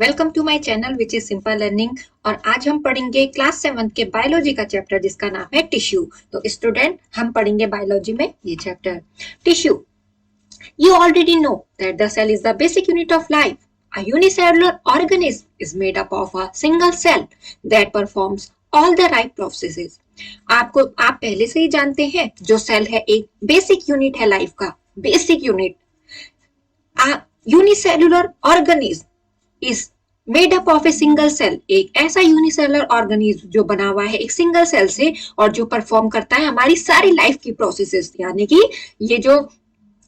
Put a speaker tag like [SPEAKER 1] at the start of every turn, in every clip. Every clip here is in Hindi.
[SPEAKER 1] Welcome to my channel which is simple learning. और आज हम पढ़ेंगे क्लास 7 के बायोलॉजी का चैप्टर जिसका नाम है टिश्यू। तो स्टूडेंट, हम पढ़ेंगे बायोलॉजी में ये chapter tissue. You already know that the cell is the basic unit of life. A unicellular organism is made up of a single cell that performs all the right processes. आप पहले से ही जानते हैं जो सेल है एक बेसिक यूनिट है लाइफ का, basic unit. Unicellular organism is made up of a single cell, एक ऐसा यूनिसेलुलर ऑर्गेनिज्म जो बना हुआ है एक सिंगल सेल से और जो परफॉर्म करता है हमारी सारी लाइफ की प्रोसेसेस। यानी कि ये जो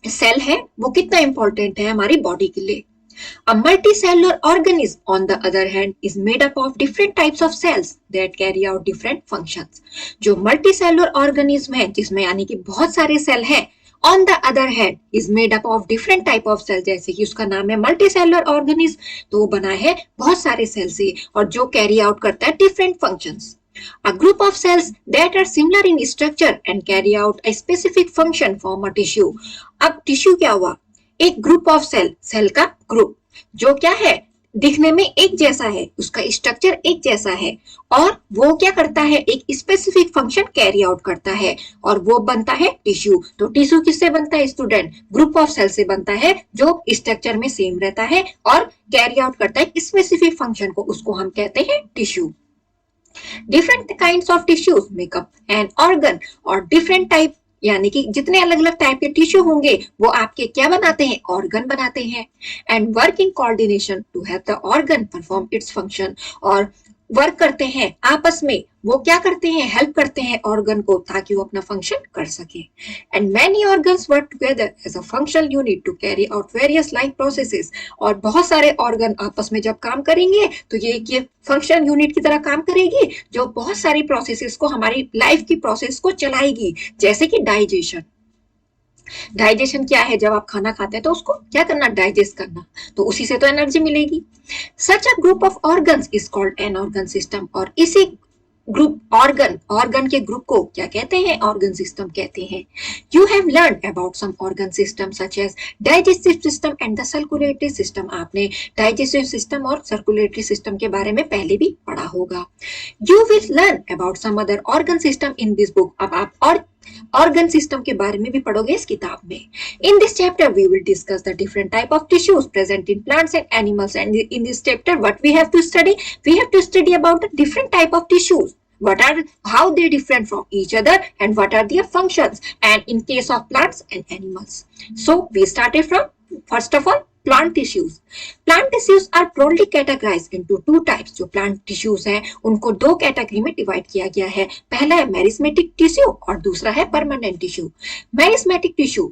[SPEAKER 1] सेल है वो कितना इंपॉर्टेंट है हमारी बॉडी के लिए। A multicellular organism, on the other hand, is made up of different types of cells that carry out different functions. जो multicellular organism है जिसमें यानी कि बहुत सारे सेल हैं, on the other hand is made up of different type of cells, जैसे कि उसका नाम है multicellular organism, तो वो बना है बहुत सारे सेल से और जो कैरी आउट करता है different functions. A group of cells that are similar in structure and carry out a specific function form a tissue. अब टिश्यू क्या हुआ? एक ग्रुप ऑफ सेल का ग्रुप जो क्या है दिखने में एक जैसा है, उसका स्ट्रक्चर एक जैसा है और वो क्या करता है एक स्पेसिफिक फंक्शन कैरी आउट करता है और वो बनता है टिश्यू। तो टिश्यू किससे बनता है स्टूडेंट? ग्रुप ऑफ सेल से बनता है जो स्ट्रक्चर में सेम रहता है और कैरी आउट करता है स्पेसिफिक फंक्शन को, उसको हम कहते हैं tissue. Different kinds of tissues make up an organ, और डिफरेंट टाइप यानी कि जितने अलग अलग टाइप के टिश्यू होंगे वो आपके क्या बनाते हैं? ऑर्गन बनाते हैं। And work in coordination to have the organ perform its function, और वर्क करते हैं आपस में, वो क्या करते हैं? हेल्प करते हैं ऑर्गन को ताकि वो अपना फंक्शन कर सके। And many organs work together as a functional unit to carry out various life processes, और बहुत सारे ऑर्गन आपस में जब काम करेंगे तो ये फंक्शनल यूनिट की तरह काम करेगी जो बहुत सारी प्रोसेसेस को, हमारी लाइफ की प्रोसेस को चलाएगी। जैसे कि डाइजेशन। डाइजेशन क्या है? जब आप खाना खाते हैं तो उसको क्या करना? डाइजेस्ट करना, तो उसी से तो एनर्जी मिलेगी। Such a group of organs is called an organ system, और इसी ग्रुप ऑर्गन के ग्रुप को क्या कहते हैं? ऑर्गन सिस्टम कहते हैं। You have learn about some organ system such as digestive system and the circulatory system. आपने डाइजेस्टिव सिस्टम और सर्कुलेटरी सिस्टम के बारे में पहले भी पढ़ा होगा। You will learn about some other organ system in this book. अब आप और ऑर्गन सिस्टम के बारे में भी पढ़ोगे इस किताब में। In this chapter we will discuss the different type of tissues present in plants and animals, and in this chapter what we have to study? We have to study about the different type of tissues, how they different from each other and what are their functions, and in case of plants and animals. So we started from first of all plant tissues. Plant tissues are broadly categorized into two types. जो plant tissues हैं उनको दो कैटेगरी में डिवाइड किया गया है। पहला है मेरिस्मेटिक टिश्यू और दूसरा है परमानेंट टिश्यू। मेरिस्मेटिक टिश्यू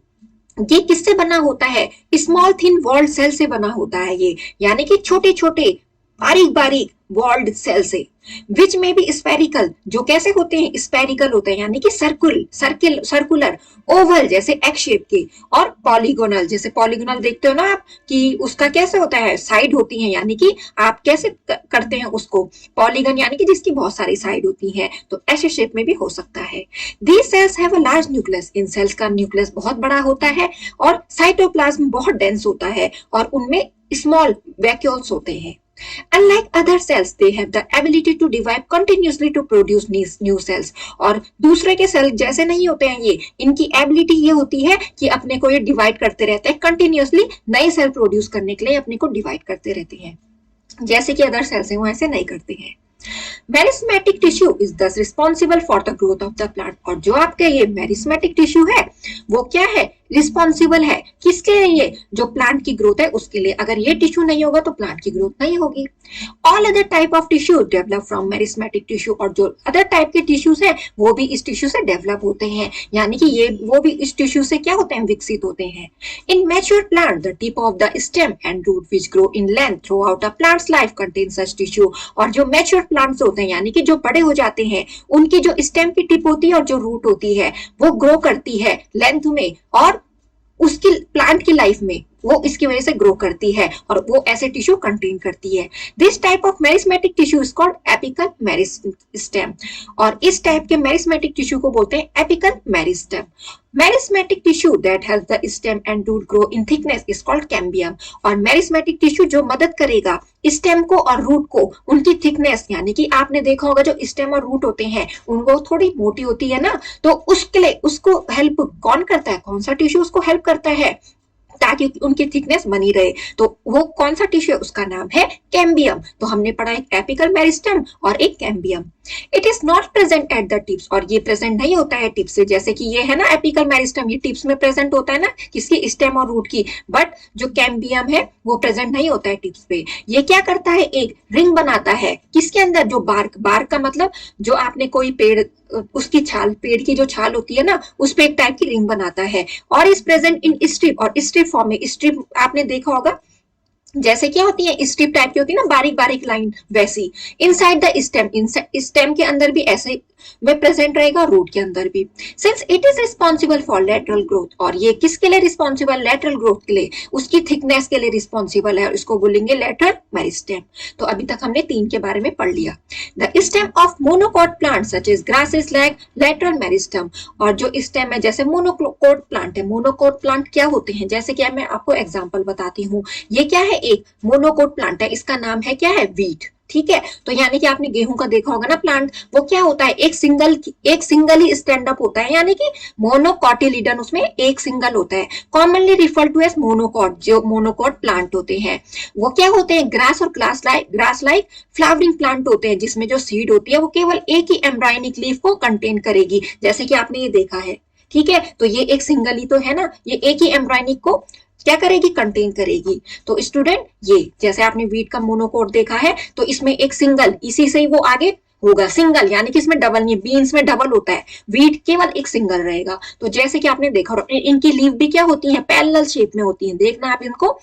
[SPEAKER 1] ये किससे बना होता है? स्मॉल थिन वॉल्ड सेल से बना होता है ये, यानी कि छोटे छोटे बारीक बारीक वॉल्ड सेल से। विच में भी स्पेरिकल, जो कैसे होते हैं? स्पेरिकल होते हैं, यानी कि सर्कुलर, ओवल जैसे एक्स शेप के, और पॉलीगोनल, जैसे पॉलीगोनल देखते हो ना आप कि उसका कैसे होता है? साइड होती है, यानी कि आप कैसे करते हैं उसको? पॉलीगन यानी कि जिसकी बहुत सारी साइड होती है, तो ऐसे शेप में भी हो सकता है। These cells have a large nucleus, इन सेल्स का न्यूक्लियस बहुत बड़ा होता है और साइटोप्लाज्म बहुत डेंस होता है और उनमें स्मॉल वैक्यूल्स होते हैं। Unlike other cells, they have the ability to divide continuously to produce new cells. और दूसरे के सेल जैसे नहीं होते हैं ये, इनकी एबिलिटी ये होती है कि अपने को ये डिवाइड करते रहते हैं कंटिन्यूसली, नए सेल प्रोड्यूस करने के लिए अपने को डिवाइड करते रहते हैं। जैसे कि अदर सेल्स हैं वो ऐसे नहीं करते हैं। मेरिस्मेटिक टिश्यू इज दस responsible for the growth of the plant, और जो आपके ये मेरिस्मेटिक टिश्यू है वो क्या है? रिस्पॉन्सिबल है किसके लिए? जो प्लांट की ग्रोथ है उसके लिए। अगर ये टिश्यू नहीं होगा तो प्लांट की ग्रोथ नहीं होगी। All other type of tissue develop from meristematic tissue, और जो अदर टाइप के टिश्यूज हैं वो भी इस टिश्यू से डेवलप होते हैं, यानी कि ये वो भी इस टिश्यू से क्या होते हैं? विकसित होते हैं। In mature plant the tip of the stem and root which grow in length throughout a plant's life contain such tissue, और जो मैच्योर प्लांट्स होते हैं यानी कि जो बड़े हो जाते हैं उनकी जो स्टेम की टिप होती है और जो रूट होती है वो ग्रो करती है लेंथ में, और उसकी प्लांट की लाइफ में वो इसकी वजह से ग्रो करती है और वो ऐसे टिश्यू कंटेन करती है। This type of meristematic tissue is called apical meristem और इस टाइप के मेरिस्मेटिक टिश्यू को बोलते हैं apical meristem. Meristematic tissue that help the stem and root grow in thickness is called cambium और मेरिस्मेटिक टिश्यू जो मदद करेगा स्टेम को और रूट को उनकी थिकनेस, यानी कि आपने देखा होगा जो स्टेम और रूट होते हैं उनको थोड़ी मोटी होती है ना, तो उसके लिए उसको हेल्प कौन करता है, कौन सा टिश्यू उसको हेल्प करता है ताकि उनकी थिकनेस बनी रहे, तो वो कौन सा टिश्यू है, उसका नाम है कैम्बियम। तो हमने पढ़ा एक एपिकल मेरिस्टेम और एक cambium. It is not present at the tips और ये प्रेजेंट नहीं होता है टिप्स से, जैसे कि ये है ना एपिकल मेरिस्टेम, ये टिप्स में प्रेजेंट होता है ना किसकी, स्टेम और रूट की, बट जो कैम्बियम है वो प्रेजेंट नहीं होता है टिप्स पे। ये क्या करता है, एक रिंग बनाता है किसके अंदर, जो बार्क, बार्क का मतलब जो आपने कोई पेड़ उसकी छाल, पेड़ की जो छाल होती है ना उस पे एक टाइप की रिंग बनाता है और इज प्रेजेंट इन स्ट्रिप और स्ट्रिप फॉर्म में। स्ट्रिप आपने देखा होगा जैसे क्या होती है, स्ट्रिप टाइप की होती है ना, बारीक बारीक लाइन, वैसी इनसाइड द स्टेम, स्टेम के अंदर भी ऐसे में प्रेजेंट रहेगा, रूट के अंदर भी। Since it is responsible for lateral growth और ये किसके लिए रिस्पॉन्सिबल, लेटरल ग्रोथ के लिए, उसकी थिकनेस के लिए रिस्पॉन्सिबल है और इसको बोलेंगे लेटरल मेरिस्टेम। तो अभी तक हमने 3 के बारे में पढ़ लिया। The stem of monocot plant such as grasses like lateral meristem और जो स्टेम है जैसे मोनोकोट प्लांट है, मोनोकोट प्लांट क्या होते हैं, जैसे कि मैं आपको एग्जांपल बताती हूँ। ये क्या है, एक मोनोकोट प्लांट है, इसका नाम है क्या है, वीट, ठीक है। तो यानी कि आपने गेहूं का देखा होगा ना प्लांट, वो क्या होता है, एक सिंगल ही स्टैंड अप होता है, यानी कि मोनोकोटिलिडन उसमें एक सिंगल होता है। Commonly refer to as monocot, जो मोनोकोट प्लांट होते हैं वो क्या होते हैं, ग्रास और ग्रास लाइक फ्लावरिंग प्लांट होते हैं जिसमें जो सीड होती है वो केवल एक ही एम्ब्रायनिक लीफ को कंटेन करेगी, जैसे कि आपने ये देखा है, ठीक है। तो ये एक सिंगल ही तो है ना, ये एक ही एम्ब्रायनिक को क्या करेगी, कंटेन करेगी। तो स्टूडेंट ये जैसे आपने वीट का मोनोकोट देखा है तो इसमें एक सिंगल, इसी से ही वो आगे होगा सिंगल, यानी कि इसमें डबल नहीं, बीन्स में डबल होता है, वीट केवल एक सिंगल रहेगा। तो जैसे कि आपने देखा इनकी लीफ भी क्या होती है, पैरेलल शेप में होती है, देखना आप इनको,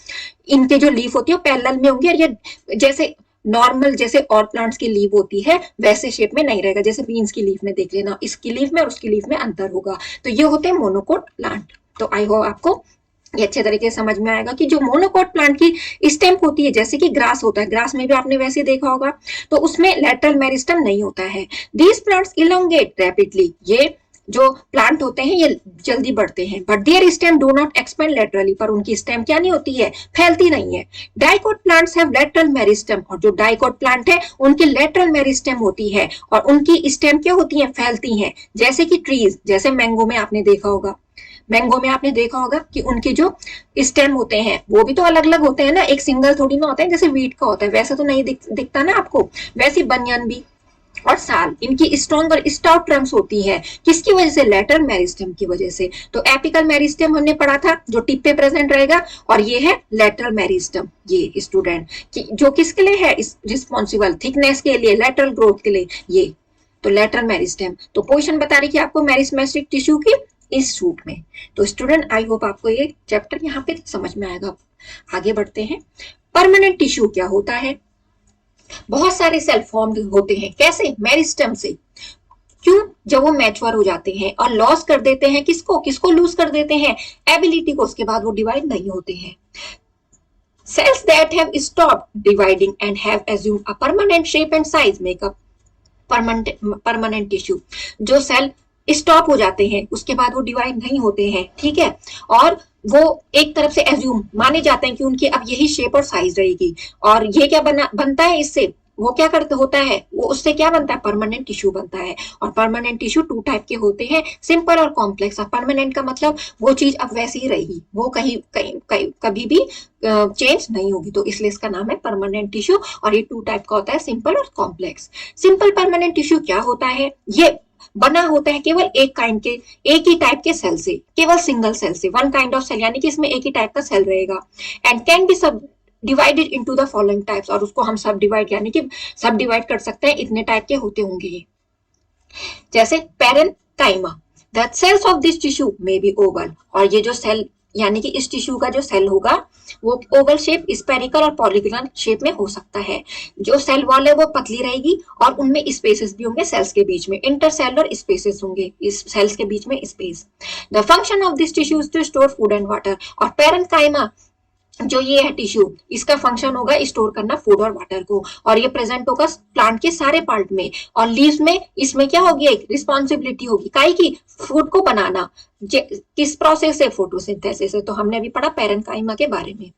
[SPEAKER 1] इनके जो लीफ होती है पैरेलल में होंगी और ये जैसे नॉर्मल जैसे और प्लांट्स की लीफ होती है वैसे शेप में नहीं रहेगा, जैसे बीन्स की लीफ में देख लेना, इसकी लीफ में और उसकी लीफ में अंतर होगा। तो ये होते हैं मोनोकोट प्लांट। तो आई होप आपको ये अच्छे तरीके से समझ में आएगा कि जो मोनोकोट प्लांट की स्टेम होती है, जैसे कि ग्रास होता है, ग्रास में भी आपने वैसे देखा होगा, तो उसमें लेटरल मेरिस्टेम नहीं होता है। दीज प्लांट्स इलोंगेट रैपिडली, ये जो प्लांट होते हैं ये जल्दी बढ़ते हैं, but their stem do not expand laterally, पर उनकी स्टेम क्या नहीं होती है, फैलती नहीं है। Dicot plants have lateral meristem और जो डाइकोट प्लांट है उनकी लेटरल मेरिस्टेम होती है और उनकी स्टेम क्या होती है, फैलती हैं, जैसे कि ट्रीज, जैसे मैंगो में आपने देखा होगा, मैंगो में आपने देखा होगा कि उनके जो स्टेम होते हैं वो भी तो अलग अलग होते हैं ना, एक सिंगल थोड़ी ना होता है, जैसे वीट का होता है वैसा तो नहीं दिखता ना आपको, वैसे बनियान भी और साल, इनकी स्ट्रॉन्ग और स्टाउट ट्रंक्स होती है, किसकी वजह से, लेटरल मेरिस्टेम की वजह से। तो एपिकल मेरिस्टेम हमने पढ़ा था जो टिप पे प्रेजेंट रहेगा और ये है लेटरल मेरिस्टेम, ये स्टूडेंट जो किसके लिए है, रिस्पॉन्सिबल थिकनेस के लिए, लेटरल ग्रोथ के लिए, ये तो लेटरल मेरिस्टेम। तो पोजीशन बता रही कि आपको मेरिस्मेटिक टिश्यू की इस सूट में। तो स्टूडेंट आई होप आपको ये चैप्टर यहाँ पे समझ में आएगा। आगे बढ़ते हैं, परमानेंट टिश्यू क्या होता है। बहुत सारे सेल फॉर्म होते हैं, कैसे, मेरिस्टेम से। क्यों, जब वो मैच्योर हो जाते हैं और लॉस कर देते हैं, किसको लूज कर देते हैं, एबिलिटी को, उसके बाद वो डिवाइड नहीं होते हैं। Cells that have stopped dividing and have assumed a permanent shape and size make up permanent tissue। जो सेल स्टॉप हो जाते हैं उसके बाद वो डिवाइड नहीं होते हैं, ठीक है, और वो एक तरफ से एज्यूम माने जाते हैं कि उनकी अब यही शेप और साइज रहेगी, और ये क्या बनता है इससे, वो क्या करते होता है, वो उससे क्या बनता है, परमानेंट टिश्यू बनता है। और परमानेंट टिश्यू 2 टाइप के होते हैं, सिंपल और कॉम्प्लेक्स। परमानेंट का मतलब वो चीज अब वैसी ही रहेगी, वो कभी भी चेंज नहीं होगी, तो इसलिए इसका नाम है परमानेंट टिश्यू। और ये 2 टाइप का होता है, सिंपल और कॉम्प्लेक्स। सिंपल परमानेंट टिश्यू क्या होता है, ये बना होता है केवल एक ही टाइप के सेल से, केवल सिंगल सेल से, वन काइंड ऑफ सेल, यानी कि इसमें एक ही टाइप का सेल रहेगा। एंड कैन बी सब divided into the following types, और उसको हम सब डिवाइड यानी कि सब डिवाइड कर सकते हैं, इतने टाइप के होते होंगे ये। जैसे parenchyma, the cells of this tissue may be oval, और ये जो सेल यानी कि इस टिश्यू का जो सेल होगा वो ओवल शेप, स्पेरिकल और पॉलीगोनल शेप में हो सकता है। जो सेल वॉल है वो पतली रहेगी और उनमें स्पेसेस भी होंगे सेल्स के बीच में, इंटरसेलुलर स्पेसेस होंगे इस सेल्स के बीच में space. The function of this tissue is to store food and water, और पैरेन्काइमा जो ये है टिश्यू, इसका फंक्शन होगा स्टोर करना फूड और वाटर को, और ये प्रेजेंट होगा प्लांट के सारे पार्ट में। और लीव्स में इसमें क्या होगी, एक रिस्पॉन्सिबिलिटी होगी काई की, फूड को बनाना। किस प्रोसेस से, फोटोसिंथेसिस से। तो हमने अभी पढ़ा पैरेन्काइमा के बारे में।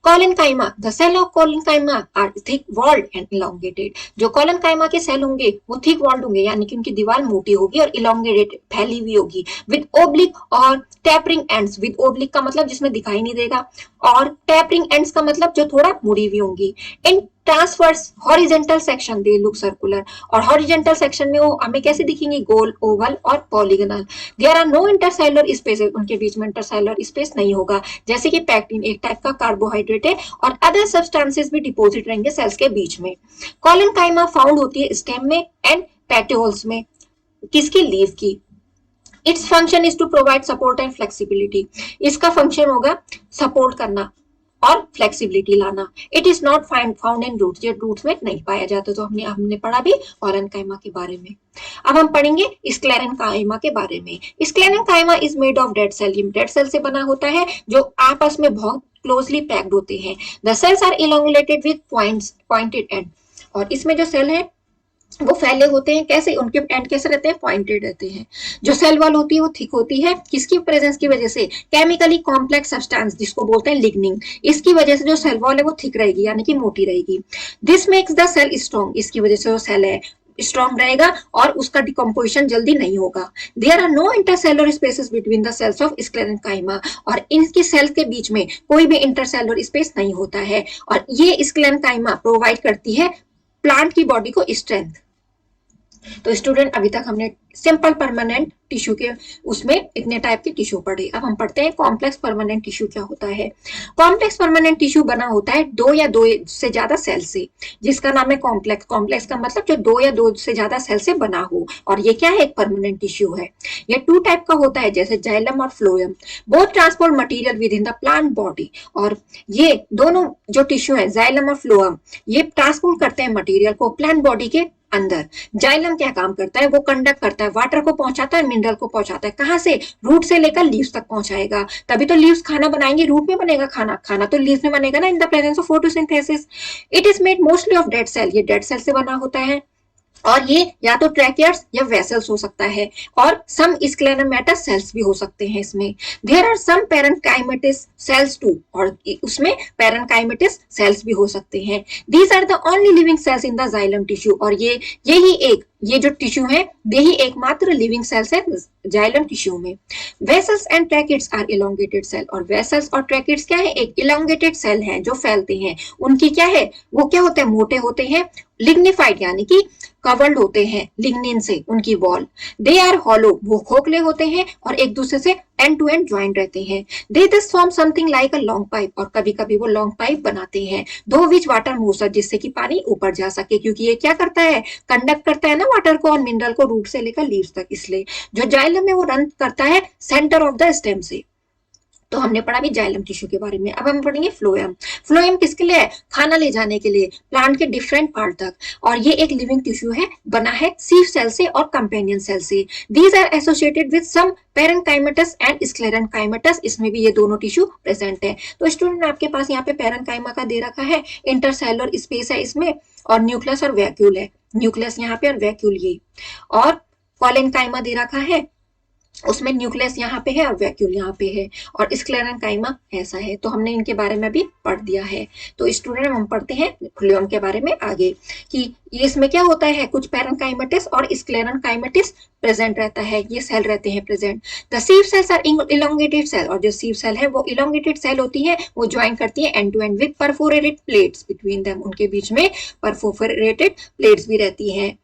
[SPEAKER 1] Collenchyma, the cell of collenchyma are thick walled and elongated. जो कॉलेनकाइमा के सेल होंगे वो थिक वॉल्ड होंगे, यानी कि उनकी दीवार मोटी होगी और इलोंगेटेड फैली हुई होगी, विद ओब्लिक और टैपरिंग एंड्स। विद ओब्लिक का मतलब जिसमें दिखाई नहीं देगा, और टैपरिंग एंड्स का मतलब जो थोड़ा मुड़ी हुई होंगी। In transverse horizontal section they look circular, और हॉरिजेंटल सेक्शन में वो हमें कैसे दिखेंगे, गोल, ओवल और polygonal. There are no intercellular spaces, उनके बीच में इंटरसेलुलर स्पेस नहीं होगा। जैसे कि पैक्टिन एक टाइप का कार्बोहाइड्रेट है, और अदर सब्सटेंसेस भी डिपोजिट रहेंगे सेल्स के बीच में। कॉलेनकाइमा फाउंड होती है स्टेम में एंड पेटियोल्स में, किसकी, लीफ की। Its function is to provide support and flexibility. इसका फंक्शन होगा सपोर्ट करना और फ्लेक्सिबिलिटी लाना। It is not found in roots, ये रूट्स में नहीं पाया जाता। तो हमने पढ़ा भी कॉलेनकाइमा के बारे में। अब हम पढ़ेंगे स्क्लेरेनकाइमा के बारे में। Sclerenchyma is made of dead cell, ये डेड सेल से बना होता है जो आपस में बहुत क्लोजली पैक्ड होते हैं। The cells are elongated with pointed end, और इसमें जो सेल है वो फैले होते हैं, कैसे, उनके एंड कैसे रहते हैं, पॉइंटेड रहते हैं। जो सेल वॉल होती है वो थिक होती है, किसकी प्रेजेंस की वजह से, केमिकली कॉम्प्लेक्स सब्सटेंस जिसको बोलते हैं लिग्निन, इसकी वजह से जो सेल वॉल है वो थिक रहेगी, यानी कि मोटी रहेगी। This makes the cell strong, इसकी वजह से जो सेल है स्ट्रॉन्ग रहेगा और उसका डिकम्पोजिशन जल्दी नहीं होगा। There are no intercellular spaces between the cells of sclerenchyma, और इनके सेल्स के बीच में कोई भी इंटरसेलुलर स्पेस नहीं होता है, और ये स्क्लेरेनकाइमा प्रोवाइड करती है प्लांट की बॉडी को स्ट्रेंथ। तो स्टूडेंट अभी तक हमने सिंपल परमानेंट टिश्यू के उसमें इतने टाइप के टिश्यू पढ़े। अब हम पढ़ते हैं कॉम्प्लेक्स परमानेंट टिश्यू क्या होता है। कॉम्प्लेक्स परमानेंट टिश्यू बना होता है दो या दो से ज्यादा सेल से, जिसका नाम है कॉम्प्लेक्स। कॉम्प्लेक्स का मतलब जो दो या दो से ज्यादा सेल से बना हो, और ये क्या है, एक परमानेंट टिश्यू है। ये टू टाइप का होता है, जैसे जाइलम और phloem. Both transport material with in the plant body, और ये दोनों जो टिश्यू है जाइलम और फ्लोएम, ये ट्रांसपोर्ट करते हैं मटीरियल को प्लांट बॉडी के अंदर। जाइलम क्या काम करता है, वो कंडक्ट करता है, वाटर को पहुंचाता है, मिनरल को पहुंचाता है। कहां से, रूट से लेकर लीव्स तक पहुंचाएगा। तभी तो लीव्स खाना बनाएंगे, रूट में बनेगा खाना, खाना तो लीव्स में बनेगा ना, in the presence of photosynthesis. It is made mostly of dead cell, ये डेड सेल से बना होता है, और ये या तो ट्रैकियर्स या वेसल्स हो सकता है, और सम स्क्लेरोमेटस सेल्स भी हो सकते हैं इसमें। There are some parenchymatous cells too, और उसमें पैरेन्काइमेटिस सेल्स भी हो सकते हैं। These are the only living cells in the xylem tissue, और यही एक, ये जो टिश्यू है यही एकमात्र लिविंग सेल्स है जाइलम टिश्यू में। Vessels and tracheids are elongated cell, और वेसल्स और ट्रैकिट्स क्या है, एक इलोंगेटेड सेल है जो फैलते हैं। उनकी क्या है, वो क्या होते हैं, मोटे होते हैं, लिग्निफाइड यानी कि कवर्ड होते हैं लिग्निन से, उनकी वॉल। दे आर हॉलो, वो खोखले होते हैं और एक दूसरे से एंड टू एंड ज्वाइन रहते हैं। They this form something like a long pipe, और कभी कभी वो लॉन्ग पाइप बनाते हैं, दो विच वाटर मूव्स, जिससे कि पानी ऊपर जा सके, क्योंकि ये क्या करता है, कंडक्ट करता है ना वाटर को और मिनरल को रूट से लेकर लीव्स तक। इसलिए जो जाइलम है वो रन करता है सेंटर ऑफ द स्टेम से। तो हमने पढ़ा भी जाइलम टिश्यू के बारे में। अब हम पढ़ेंगे फ्लोएम। फ्लोएम किसके लिए है, खाना ले जाने के लिए, प्लांट के डिफरेंट पार्ट तक, और ये एक लिविंग टिश्यू है, बना है सीव सेल से और कंपेनियन सेल से। These are associated with some parenchymatous and sclerenchymatous, इसमें भी ये दोनों टिश्यू प्रेजेंट है। तो स्टूडेंट आपके पास यहाँ पे पैरेन्काइमा का दे रखा है, इंटरसेलुलर स्पेस है इसमें, और न्यूक्लियस और वैक्यूल है, न्यूक्लियस यहाँ पे और वैक्यूल ये, और कॉलेनकाइमा दे रखा है, उसमें न्यूक्लियस यहाँ पे है और वैक्यूल यहाँ पे है, और स्क्लेरेनकाइमा ऐसा है। तो हमने इनके बारे में भी पढ़ दिया है। तो स्टूडेंट हम पढ़ते हैं फ्लोएम के बारे में आगे, कि ये इसमें क्या होता है, कुछ पैरेन्काइमेटिस और स्क्लेरेनकाइमेटिस प्रेजेंट रहता है, ये सेल रहते हैं present. The sieve cells are elongated cell, और जो सीव सेल है वो इलोंगेटेड सेल होती है, वो ज्वाइन करती है end to end with perforated plates between them, उनके बीच में परफोरेटेड प्लेट्स भी रहती हैं।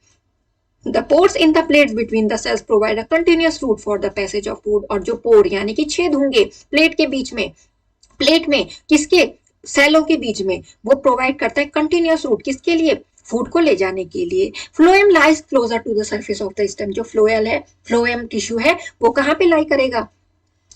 [SPEAKER 1] The pores in the plates between the cells provide a continuous route for the passage of food, और जो पोर यानी कि छेद होंगे प्लेट के बीच में, प्लेट में किसके, सेलों के बीच में, वो प्रोवाइड करता है कंटिन्यूअस रूट, किसके लिए, फूड को ले जाने के लिए। Phloem lies closer to the surface of the stem, जो फ्लोएल है, फ्लोएम टिश्यू है, वो कहाँ पे लाई करेगा,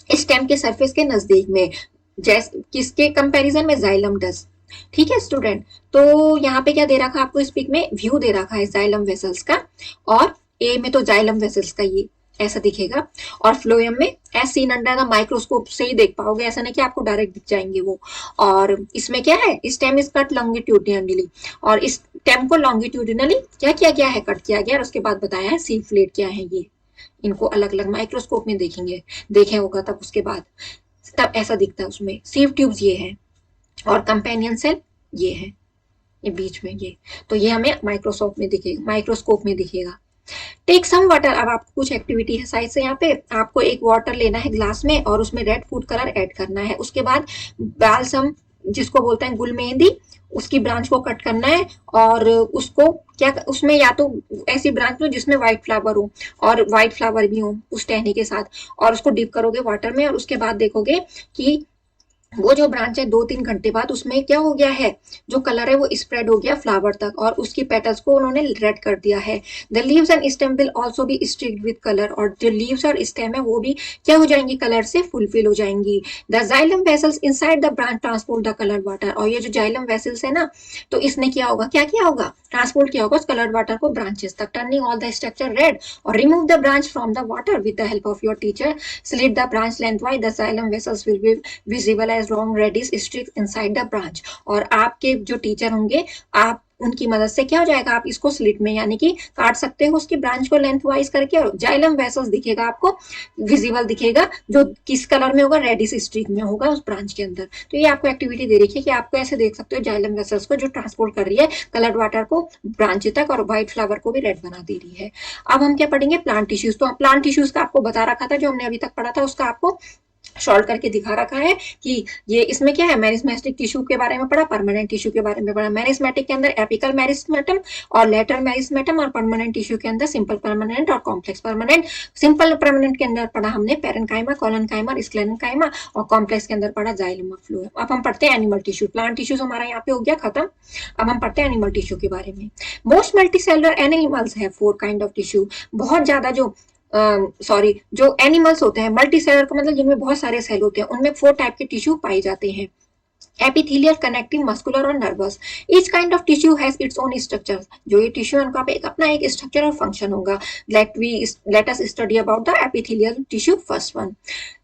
[SPEAKER 1] स्टेम के सरफेस के नजदीक में, जैसे किसके कंपैरिजन में, जाइलम डज। ठीक है स्टूडेंट, तो यहाँ पे क्या दे रखा है आपको, इस पिक में व्यू दे रखा है जाइलम वेसल्स का, और ए में तो जाइलम वेसल्स का ये ऐसा दिखेगा। और फ्लोएम में as seen under the microscope से ही देख पाओगे, ऐसा नहीं कि आपको डायरेक्ट दिख जाएंगे वो। और इसमें क्या है, स्टेम इज कट लॉन्गिट्यूडिनली, और इस स्टेम को लॉन्गिट्यूडिनली क्या किया गया है, कट किया गया, और उसके बाद बताया है सीड फ्लेट क्या है ये। इनको अलग अलग माइक्रोस्कोप में देखेंगे, देखे होगा तब उसके बाद, तब ऐसा दिखता है उसमें। सीव ट्यूब्स ये है, और कंपेनियन सेल ये है, ये बीच में ये। तो ये हमें माइक्रोस्कोप में दिखेगा, माइक्रोस्कोप में दिखेगा। टेक सम वाटर, अब आपको कुछ एक्टिविटी है साइड से, यहाँ पे आपको एक वाटर लेना है ग्लास में और उसमें रेड फूड कलर ऐड करना है। उसके बाद बालसम, जिसको बोलते हैं गुल मेहंदी, उसकी ब्रांच को कट करना है, और उसको क्या, उसमें या तो ऐसी ब्रांच लो जिसमें व्हाइट फ्लावर हो, और व्हाइट फ्लावर भी हो उस टहनी के साथ, और उसको डिप करोगे वाटर में, और उसके बाद देखोगे कि वो जो ब्रांच है 2-3 घंटे बाद उसमें क्या हो गया है, जो कलर है वो स्प्रेड हो गया फ्लावर तक, और उसकी पेटल्स को उन्होंने रेड कर दिया है। The leaves and stem will also be streaked with colour, और जो लीव्स और स्टेम है वो भी क्या हो जाएंगी, कलर से फुलफिल हो जाएंगी। The xylem vessels inside the branch transport the coloured water, और ये जो जाइलम वेसल्स है ना, तो इसने क्या होगा, क्या किया होगा, ट्रांसपोर्ट किया होगा उस कलर्ड वाटर को ब्रांचेस तक, turning all the structure red, और remove the branch from the water with the help of your teacher, slit the branch lengthwise, the xylem vessels will be visible as long reddish streaks inside the branch. और आपके जो टीचर होंगे, आप उनकी मदद से क्या हो जाएगा, आप इसको स्लिट में यानी कि काट सकते हो उसकी ब्रांच को लेंथ वाइज करके, और जाइलम वेसल्स दिखेगा आपको, विजिबल दिखेगा, जो किस कलर में होगा, रेडिश स्ट्रिक में होगा उस ब्रांच के अंदर। तो ये आपको एक्टिविटी दे रखी है कि आपको ऐसे देख सकते हो जाइलम वेसल्स को जो ट्रांसपोर्ट कर रही है कलर्ड वाटर को ब्रांच तक, और व्हाइट फ्लावर को भी रेड बना दे रही है। अब हम क्या पढ़ेंगे, प्लांट टिश्यूज। तो प्लांट टिश्यूज का आपको बता रखा था, जो हमने अभी तक पढ़ा था उसका आपको शॉर्ट करके दिखा रखा है कि ये इसमें क्या है, मेरिस्मेटिक टिश्यू के बारे में पढ़ा, परमानेंट टिश्यू के बारे में पढ़ा। मेरिस्मेटिक के अंदर एपिकल मेरिस्मेटम और लेटर मेरिस्मेटम, और परमानेंट टिश्यू के अंदर सिंपल परमानेंट और कॉम्प्लेक्स परमानेंट। सिंपल परमानेंट के अंदर पढ़ा हमने पेरेन्काइमा, कोलेनकाइमा और स्क्लेरेन्काइमा, और कॉम्प्लेक्स के अंदर पढ़ा जाइलम और फ्लोएम। अब हम पढ़ते हैं एनिमल टिश्यू। प्लांट टिश्यूज हमारा यहाँ पे हो गया खत्म। अब हम पढ़ते हैं एनिमल टिश्यू के बारे में। मोस्ट मल्टीसेलुलर एनिमल्स है 4 काइंड ऑफ टिश्यू। बहुत ज्यादा जो जो एनिमल्स होते हैं, मल्टी सेलर का मतलब जिनमें बहुत सारे सेल होते हैं, उनमें 4 टाइप के टिश्यू पाए जाते हैं। epithelial, connective, muscular और nervous. Each kind of tissue has its own structure. जो ये टिश्यू है उनका अपना एक स्ट्रक्चर और फंक्शन होगा। Let us study about the epithelial tissue first one.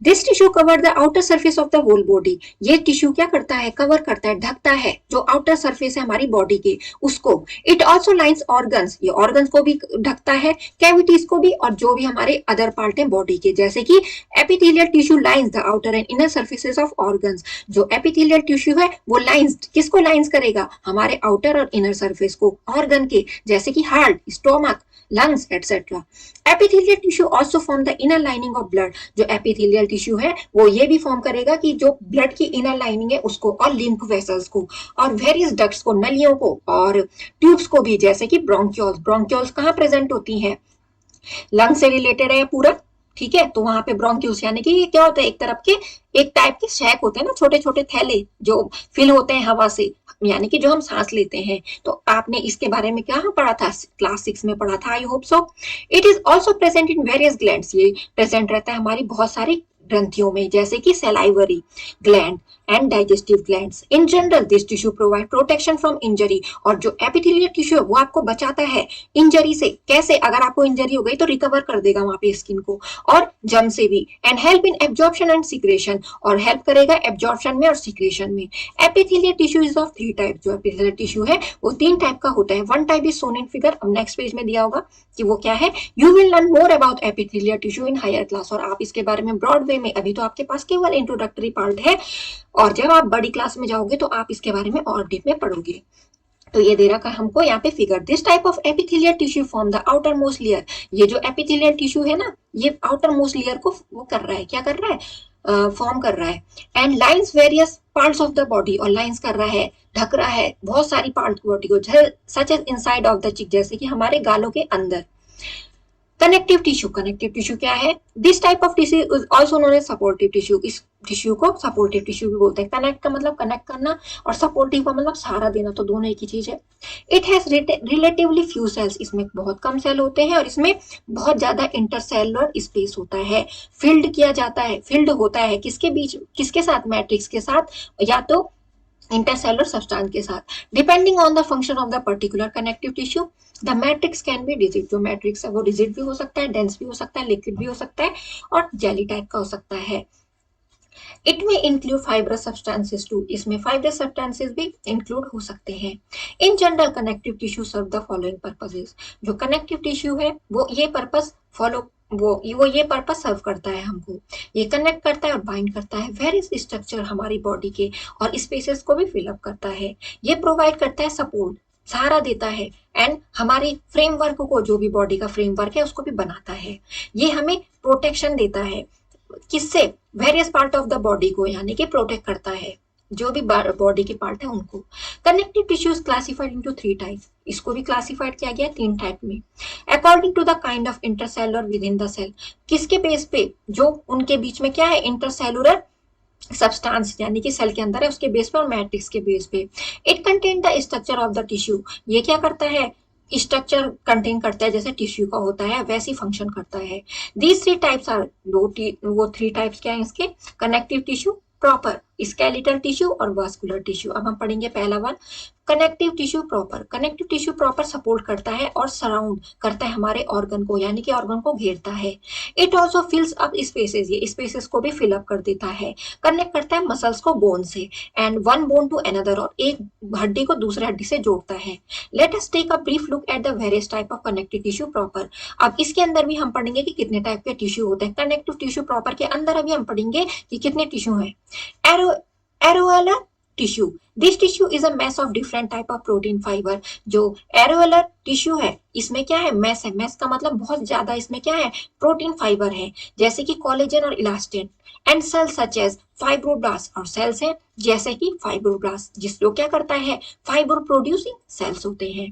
[SPEAKER 1] This tissue cover the outer surface of the whole body. ये टिश्यू क्या करता है, कवर करता है, ढकता है जो आउटर सरफेस है हमारी बॉडी के उसको। It also lines organs. ये organs को भी ढकता है, cavities को भी, और जो भी हमारे अदर पार्ट है बॉडी के, जैसे कि epithelial tissue lines the outer and inner surfaces of organs. जो epithelial tissue है वो लाइंस, किसको लाइंस करेगा, हमारे आउटर और इनर सरफेस को ऑर्गन के, जैसे कि heart, stomach, lungs etcetera. Epithelial tissue also form the inner lining of blood. जो एपिथेलियल टिश्यू है वो ये भी फॉर्म करेगा कि जो ब्लड की इनर लाइनिंग है उसको, और लिम्फ वेसल्स को, और वेरियस डक्ट्स को, नलियों को, और ट्यूब्स को भी, जैसे कि ब्रोंक्यूल्स। ब्रोंक्यूल्स कहाँ प्रेजेंट होती हैं, लंग से रिलेटेड है पूरा, ठीक है। तो वहां पे ब्रोंक्यूल्स यानी कि क्या होता है, एक तरफ के, एक टाइप के सैक होते हैं ना, छोटे छोटे थैले जो फिल होते हैं हवा से, यानी कि जो हम सांस लेते हैं। तो आपने इसके बारे में क्या पढ़ा था, क्लास 6 में पढ़ा था, I hope so. It is also present in various glands. ये प्रेजेंट रहता है हमारी बहुत सारी ग्रंथियों में, जैसे कि salivary gland and digestive glands. In general this tissue provide protection from injury. और जो एपिथेलियल टिश्यू है वो आपको बचाता है इंजरी से। कैसे, अगर आपको इंजरी हो गई तो रिकवर कर देगा वहां पे स्किन को, और जम से भी। And help in absorption and secretion, और हेल्प करेगा एब्जॉर्प्शन में और सिक्रेशन में। Epithelial tissue is of 3 type. जो एपिथेलियल टिश्यू है वो 3 टाइप का होता है। 1 type is shown in figure, अब नेक्स्ट पेज में दिया होगा कि वो क्या है। You will learn more about epithelial tissue in higher class, और आप इसके बारे में ब्रॉड वे में, अभी तो आपके पास केवल इंट्रोडक्टरी पार्ट है, और जब आप बड़ी क्लास में जाओगे तो आप इसके बारे में और डीप में पढ़ोगे। तो ये दे रखा है हमको यहाँ पे figure. This type of epithelial tissue form the outer most layer. ये जो एपिथेलियल टिश्यू है ना, ये आउटर मोस्ट लेयर को वो कर रहा है, क्या कर रहा है, फॉर्म कर रहा है। And lines various parts of the body, और लाइंस कर रहा है, ढक रहा है बहुत सारी पार्ट बॉडी को, such as inside of the cheek, जैसे कि हमारे गालों के अंदर। कनेक्टिव टिश्यू, कनेक्टिव टिश्यू क्या है, this type of tissue is also known as supportive tissue. इस टिश्यू को सपोर्टिव टिश्यू भी बोलते हैं। कनेक्ट का मतलब कनेक्ट करना, और सपोर्टिव का मतलब सहारा देना, तो दोनों एक ही चीज है। It has relatively few cells, इसमें बहुत कम सेल होते हैं, और इसमें बहुत ज्यादा इंटरसेलुलर स्पेस होता है। फिल्ड किया जाता है, फिल्ड होता है किसके बीच, किसके साथ, मैट्रिक्स के साथ, या तो इंटरसेलुलर सब्सटेंस के साथ। Depending on the function of the particular connective tissue, the matrix can be rigid. जो मैट्रिक्स है वो रिजिड भी हो सकता है, डेंस भी हो सकता है, लिक्विड भी हो सकता है और जेली टाइप का हो सकता है। It may include fibrous substances too, इसमें फाइब्रस सब्सटेंसेस भी इंक्लूड हो सकते हैं। In general connective tissue serve the following purposes. जो कनेक्टिव टिश्यू है वो ये पर्पस फॉलो वो ये पर्पस सर्व करता है हमको। ये कनेक्ट करता है और बाइंड करता है वेरियस स्ट्रक्चर हमारी बॉडी के और स्पेसेस को भी फिलअप करता है। ये प्रोवाइड करता है सपोर्ट, सहारा देता है एंड हमारे फ्रेमवर्क को, जो भी बॉडी का फ्रेमवर्क है उसको भी बनाता है। ये हमें प्रोटेक्शन देता है, किससे? Various part of the body को, यानी कि प्रोटेक्ट करता है जो भी बॉडी के पार्ट है उनको। Connective tissues classified into 3 types, इसको भी क्लासिफाइड किया गया 3 टाइप में। According to the kind of intercellular within the cell, किसके बेस पे? जो उनके बीच में क्या है, इंटरसेलुलर सब्सटेंस यानी कि सेल के अंदर है उसके बेस पे और मैट्रिक्स के बेस पे। It contain the structure of the tissue, ये क्या करता है? स्ट्रक्चर कंटेन करता है जैसे टिश्यू का होता है वैसी फंक्शन करता है। दीज 3 टाइप्स आर, वो 3 टाइप्स क्या है इसके? Connective tissue, proper skeletal tissue और वास्कुलर टिश्यू। अब हम पढ़ेंगे पहला one, connective tissue proper. Connective tissue proper support करता है और सराउंड करता है हमारे ऑर्गन को, यानी कि ऑर्गन को घेरता है। इट ऑल्सो फिल्स अप स्पेसेस, ये स्पेसेस को भी फिल अप कर देता है। कनेक्ट करता है मसल्स को बोन से and one bone to another, और एक हड्डी को दूसरे हड्डी से जोड़ता है। Let us take a brief look at the various type of connective tissue proper. अब इसके अंदर भी हम पढ़ेंगे कि कितने टाइप के टिश्यू होते हैं। कनेक्टिव टिश्यू प्रॉपर के अंदर अभी हम पढ़ेंगे कि कितने टिश्यू हैं। Arrow areolar tissue, this tissue is a mass of different type of protein fibre. जो एरोलर टिश्यू है इसमें क्या है? मैस है। मैस का मतलब बहुत ज्यादा इसमें क्या है? प्रोटीन फाइबर है, जैसे कि कोलेजन और elastin. And cells such as fibroblast, और सेल्स है जैसे कि फाइब्रोब्लास्ट, जिसको क्या करता है? फाइबर प्रोड्यूसिंग सेल्स होते हैं।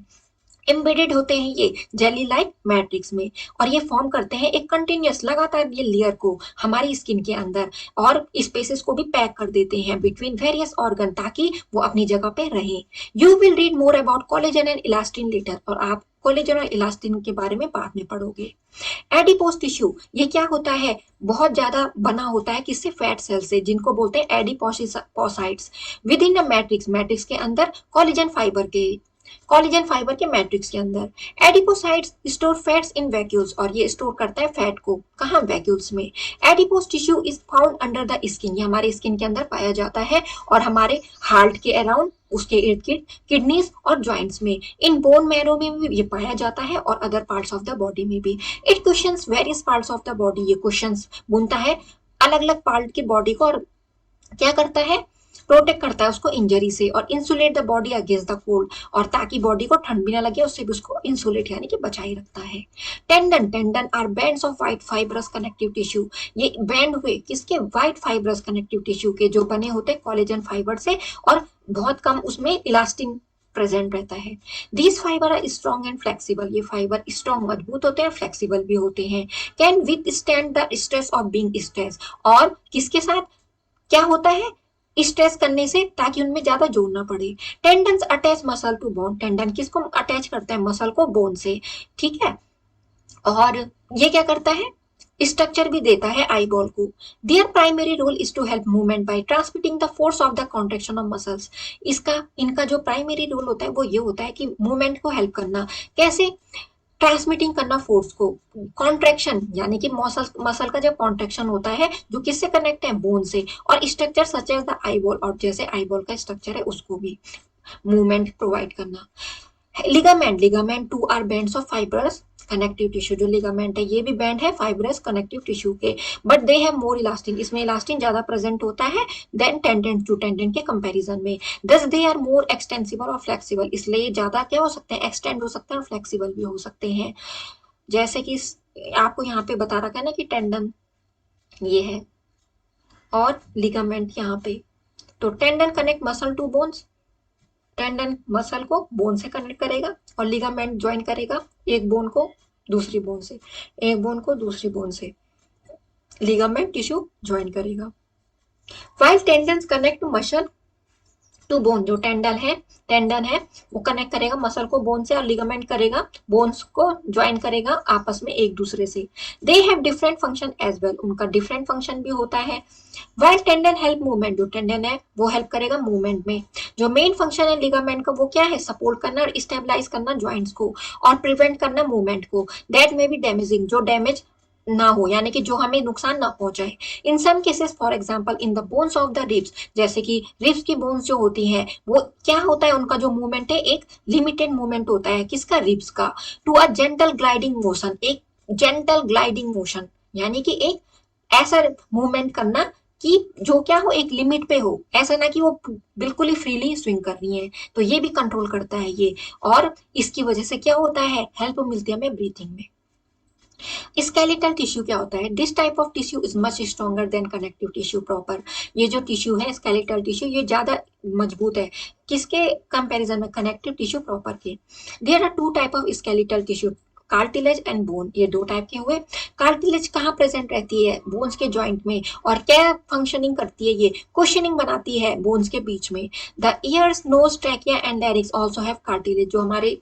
[SPEAKER 1] एम्बेडेड होते हैं ये जेली लाइक मैट्रिक्स में, और ये फॉर्म करते हैं एक कंटिन्यूअस लगातार ये लेयर को हमारी स्किन के अंदर, और स्पेसेस को भी पैक कर देते हैं बिटवीन वेरियस ऑर्गन, ताकि वो अपनी जगह पे रहें। You will read more about collagen and elastin later, और आप कोलेजन और इलास्टिन के बारे में बाद में पढ़ोगे। एडिपोज टिश्यू, ये क्या होता है? बहुत ज्यादा बना होता है किससे? फैट सेल से, जिनको बोलते हैं adipocytes. With in the matrix, matrix के अंदर कोलेजन फाइबर के मैट्रिक्स के अंदर। एडिपोसाइट्स स्टोर फैट्स इन वैक्यूल्स, और ये स्टोर करता है फैट को कहाँ? वैक्यूल्स में। Adipose tissue is found under the skin, ये हमारे स्किन के अंदर पाया जाता है और हमारे हार्ट के अराउंड, उसके इर्द गिर्द, किडनीज और ज्वाइंट्स में। इन बोन मैरो में भी ये पाया जाता है और other parts of the body में भी। It questions various parts of the body, ये क्वेश्चंस बुनता है अलग अलग पार्ट की बॉडी को, और क्या करता है? प्रोटेक्ट करता है उसको इंजरी से, और insulate the body against the cold, और ताकि बॉडी को ठंड भी ना लगे उससे भी उसको इंसुलेट यानी कि बचाए रखता है। Tendon, tendon are bands of white fibrous connective tissue, ये बैंड हुए किसके? व्हाइट फाइब्रस कनेक्टिव टिश्यू के, जो बने होते हैं कोलेजन फाइबर से, और बहुत कम उसमें इलास्टिन प्रेजेंट रहता है। These fiber are strong and flexible, ये फाइबर स्ट्रॉन्ग मजबूत होते हैं, फ्लेक्सिबल भी होते हैं। Can withstand the stress of being stress, और किसके साथ क्या होता है? स्ट्रेस करने से, ताकि उनमें ज्यादा जोर ना पड़े। Tendons attach muscle to bone, tendon किसको अटैच करता है? मसल को बोन से, ठीक है। और ये क्या करता है? स्ट्रक्चर भी देता है आई बॉल को। Their primary role is to help movement by transmitting the force of the contraction of muscles. इनका जो प्राइमरी रोल होता है वो ये होता है कि मूवमेंट को हेल्प करना। कैसे? ट्रांसमिटिंग करना फोर्स को। कॉन्ट्रेक्शन यानी कि मसल मसल का जब कॉन्ट्रेक्शन होता है, जो किससे कनेक्ट है? बोन से। और structure such as the eyeball, और जैसे आई बॉल का स्ट्रक्चर है उसको भी मूवमेंट प्रोवाइड करना। Ligament, ligament too are bands of fibrous connective tissue, जो लिगामेंट है ये भी बैंड है फाइब्रस कनेक्टिव टिश्यू के, but they have more elastin, इसमें इलास्टिन ज्यादा प्रेजेंट होता है देन टेंडन टू टेंडन के कंपैरिजन में। Thus they are more extensible और फ्लेक्सिबल, इसलिए ज्यादा क्या हो सकते हैं? एक्सटेंड हो सकते हैं और फ्लेक्सिबल भी हो सकते हैं। जैसे कि आपको यहाँ पे बता रखा है ना कि टेंडन ये है और लिगामेंट यहाँ पे। तो tendon connect muscle to bones, tendon muscle को बोन से कनेक्ट करेगा, और लिगामेंट ज्वाइन करेगा एक बोन को दूसरी बोन से, एक बोन को दूसरी बोन से, लिगामेंट टिश्यू ज्वाइन करेगा। While tendons connect muscle to bone, जो टेंडन है वो कनेक्ट करेगा मसल को बोन से, और लिगामेंट करेगा बोन्स को ज्वाइन करेगा आपस में एक दूसरे से। They have different function as well, उनका डिफरेंट फंक्शन भी होता है। वाइल टेंडन हेल्प मूवमेंट, जो टेंडन है वो हेल्प करेगा मूवमेंट में। जो मेन फंक्शन है लिगामेंट का वो क्या है, सपोर्ट करना और स्टेबलाइज करना ज्वाइंट्स को, और प्रिवेंट करना मूवमेंट को। दैट में बी डैमेजिंग, जो डैमेज ना हो, यानी कि जो हमें नुकसान ना पहुंचाए। In some cases for example in the bones of the ribs, जैसे कि रिब्स की बोन्स जो होती हैं वो क्या होता है, उनका जो मूवमेंट है एक लिमिटेड मूवमेंट होता है, किसका, रिब्स का। To a gentle gliding motion, एक जेंटल ग्लाइडिंग मोशन, यानी कि एक ऐसा मूवमेंट करना कि जो क्या हो, एक लिमिट पे हो, ऐसा ना कि वो बिल्कुल ही फ्रीली स्विंग कर रही है। तो ये भी कंट्रोल करता है ये, और इसकी वजह से क्या होता है, हेल्प मिलती है हमें ब्रीथिंग में। स्केलेटल टिश्यू क्या होता है, this type of tissue is much stronger than connective tissue proper. ये जो टिश्यू है स्केलेटल टिश्यू, ये ज्यादा मजबूत है, किसके कंपैरिजन में, कनेक्टिव टिश्यू प्रॉपर के। There are two type of skeletal tissue, cartilage and bone, ये दो टाइप के हुए। कार्टिलेज कहाँ प्रेजेंट रहती है, बोन्स के जॉइंट में, और क्या फंक्शनिंग करती है, ये क्वेश्चनिंग बनाती है बोन्स के बीच में। The ears, nose, trachea and larynx also have cartilage, जो हमारे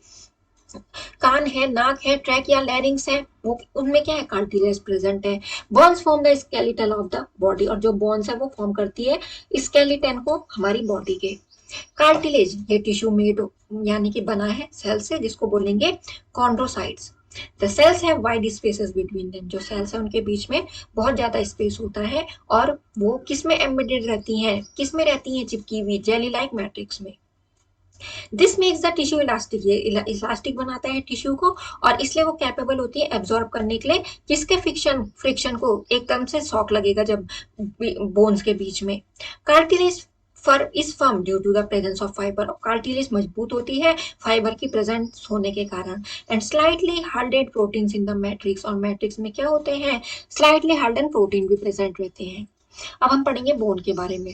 [SPEAKER 1] कान है, नाक है, ट्रैक या लैरिंग्स है, वो उनमें क्या है, कार्टिलेज प्रेजेंट है। Bones form the skeleton of the body, और जो बोन्स है वो फॉर्म करती है स्केलेटन को हमारी बॉडी के। कार्टिलेज ये टिश्यू मेड यानी कि बना है सेल से, जिसको बोलेंगे chondrocytes. The cells have wide spaces between them, जो सेल्स है उनके बीच में बहुत ज्यादा स्पेस होता है, और वो किस में एम्बेडेड रहती हैं, किस में रहती हैं, चिपकी हुई जेली लाइक मैट्रिक्स में। This makes the tissue elastic, ये इलास्टिक बनाता है टिश्यू को, और इसलिए वो कैपेबल होती है एब्जॉर्ब करने के लिए किसके फ्रिक्शन को, एकदम से शॉक लगेगा जब बोन्स के बीच में। Cartilage for is firm due to the presence of fibre, cartilage मजबूत होती है फाइबर की प्रेजेंस होने के कारण। And slightly hardened proteins in the matrix, और मैट्रिक्स में क्या होते हैं, स्लाइटली हार्डन प्रोटीन भी प्रेजेंट रहते हैं। अब हम पढ़ेंगे बोन के बारे में।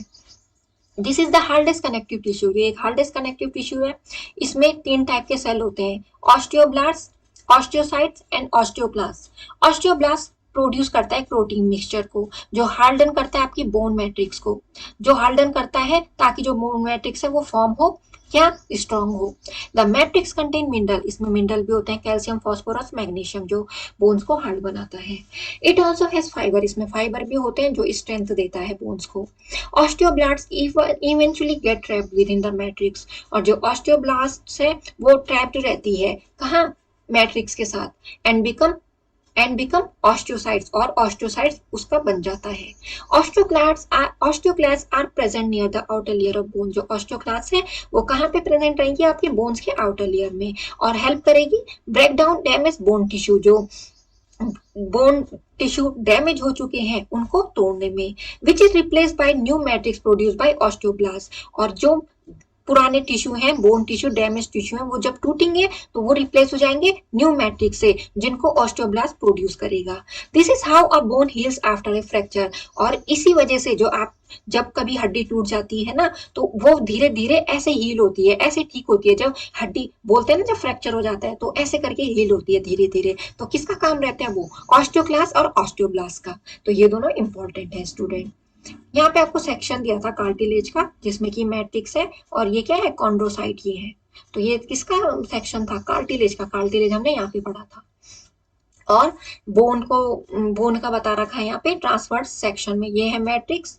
[SPEAKER 1] This is the hardest connective tissue, ये एक हार्डेस्ट कनेक्टिव टिश्यू है। इसमें तीन टाइप के सेल होते हैं, osteoblast, osteocytes and osteoclast. Osteoblast produce करता है प्रोटीन मिक्सचर को, जो हार्डन करता है आपकी बोन मैट्रिक्स को, जो हार्डन करता है ताकि जो बोन मैट्रिक्स है वो फॉर्म हो, क्या, स्ट्रॉन्ग हो। द मैट्रिक्स कंटेन मिनरल, इसमें मिनरल भी होते हैं, कैल्शियम, फास्फोरस, मैग्नीशियम, जो बोन्स को हार्ड बनाता है। इट ऑल्सो हैज फाइबर, इसमें फाइबर भी होते हैं जो स्ट्रेंथ देता है बोन्स को। Osteoblast eventually gate trapped with in the matrix, और जो ऑस्टियोब्लास्ट है वो ट्रैप्ड रहती है कहाँ, मैट्रिक्स के साथ, एंड बिकम ऑस्टियोसाइट्स, और ऑस्टियोसाइट्स उसका बन जाता है। Osteoclast are present near the outer layer of bone, जो ऑस्टियोक्लास्ट है वो कहाँ पे प्रेजेंट रहेंगी, आपके बोन्स के आउटर लेयर में, और हेल्प करेगी break down damage bone tissue, जो बोन टिश्यू डैमेज हो चुके हैं उनको तोड़ने में। Which is replace by new matrix produce by osteoblast, और जो पुराने टिश्यू हैं, बोन टिश्यू, डैमेज टिश्यू हैं, वो जब टूटेंगे तो वो रिप्लेस हो जाएंगे न्यू मैट्रिक्स से, जिनको ऑस्टियोब्लास्ट प्रोड्यूस करेगा। This is how a bone heels after a fracture, और इसी वजह से जो आप जब कभी हड्डी टूट जाती है ना, तो वो धीरे धीरे ऐसे हील होती है, ऐसे ठीक होती है। जब हड्डी बोलते हैं ना, जब फ्रैक्चर हो जाता है तो ऐसे करके हील होती है धीरे धीरे। तो किसका काम रहता है, वो ऑस्टियोक्लास्ट और ऑस्टियोब्लास्ट का। तो ये दोनों इंपॉर्टेंट है स्टूडेंट। यहाँ पे आपको सेक्शन दिया था कार्टिलेज का, जिसमें कि मैट्रिक्स है, और ये क्या है, कॉन्ड्रोसाइट ये है। तो ये किसका सेक्शन था, कार्टिलेज का। कार्टिलेज हमने यहाँ पे पढ़ा था। और बोन का बता रखा है यहाँ पे ट्रांसवर्स सेक्शन में। ये है मैट्रिक्स,